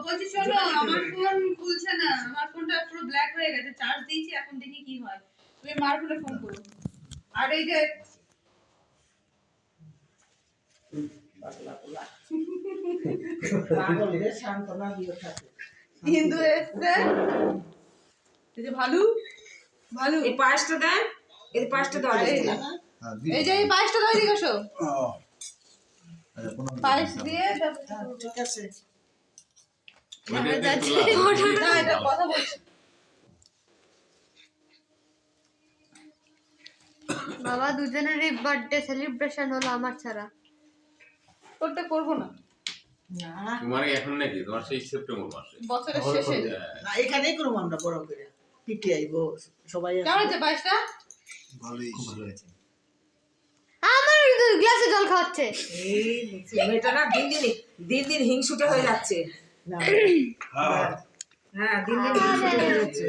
বলছি শোনো, আমার ফোন খুলছে না, আমার ফোনটা পুরো ব্ল্যাক হয়ে গেছে, চার্জ দিয়েছি, এখন দেখি কি হয়। তুমি মারগুলো ফোন করো। আর এই যে হিন্দু এসছে, এই যে ভালু ভালু, এই পাঁচটা দেন, এই পাঁচটা দাও। এই যে এই পায়েসটা দাও, এদিকে আসো। পায়েস দিয়ে ঠিক আছে। আমরা যাচ্ছি। না, এটা কথা বলছি। বাবা দুজনেরই বার্থডে সেলিব্রেশন হলো, আমার ছাড়া। তোরটা করবো না, না তোমার এখন নাকি তোমার সেই সেপ্টেম্বর মাসে বছরের শেষে। না, এখানেই করবো আমরা বড় করে। পিটি আইবো সবাই। কেমন হয়েছে পায়েসটা? ভালোই, খুব ভালো হয়েছে। আমার গ্লাসে জল খাওয়াচ্ছে। এই মেয়েটা না দিন দিন হিংসুটে হয়ে যাচ্ছে। হ্যাঁ, দিন দিন হিংসুটে হয়ে যাচ্ছে।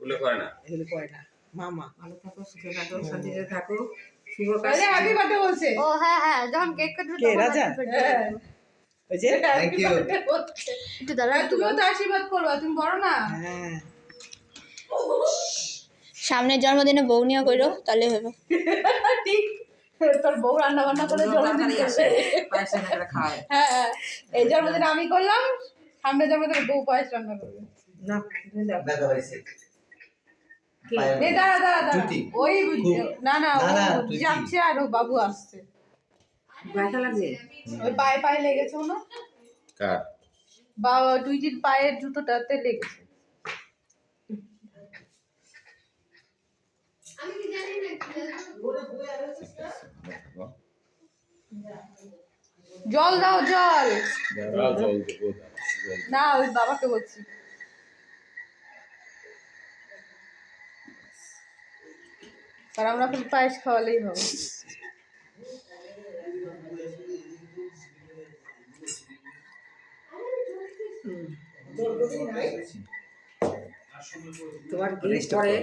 উল্লেখ করে না। এগুলো করে না। মামা ভালো থাকো, সুখে থাকো, শান্তিতে থাকো। শুভ কাজ। আরে হ্যাপি বার্থডে বলছে। ও হ্যাঁ হ্যাঁ, যখন কেক কাটবে কে, তখন রাজা? happy birthday হ্যাঁ। বলবো। ওই যে Thank you. একটু দাঁড়া, তুমিও তো আশীর্বাদ করবা, তুমি বড় না। হ্যাঁ, সামনের জন্মদিনে বউ নিয়ে কইরো তাহলে হবে। ঠিক, তোর বউ রান্না বান্না করে জন্মদিন করবে। পায়েস রান্না করে খাওয়ায়। হ্যাঁ হ্যাঁ, এই জন্মদিনে আমি করলাম, সামনের জন্মদিনে বউ পায়েস রান্না করবে। না, ব্যথা পাইছে। এই দাঁড়া দাঁড়া দাঁড়া, জুতি। ওই না না, ও না, তুই কি? যাচ্ছে আর ও বাবু আসছে। ব্যথা লাগছে। ওই পায়ে পায়ে লেগেছে না, কার? বাবা টুইটির পায়ের জুতোটাতে লেগেছে। জল দাও, জল। জল দেবো, না, ওই বাবাকে বলছি। আর আমরা খালি পায়েস খাওয়ালেই হবে। তোমার গিফট পরে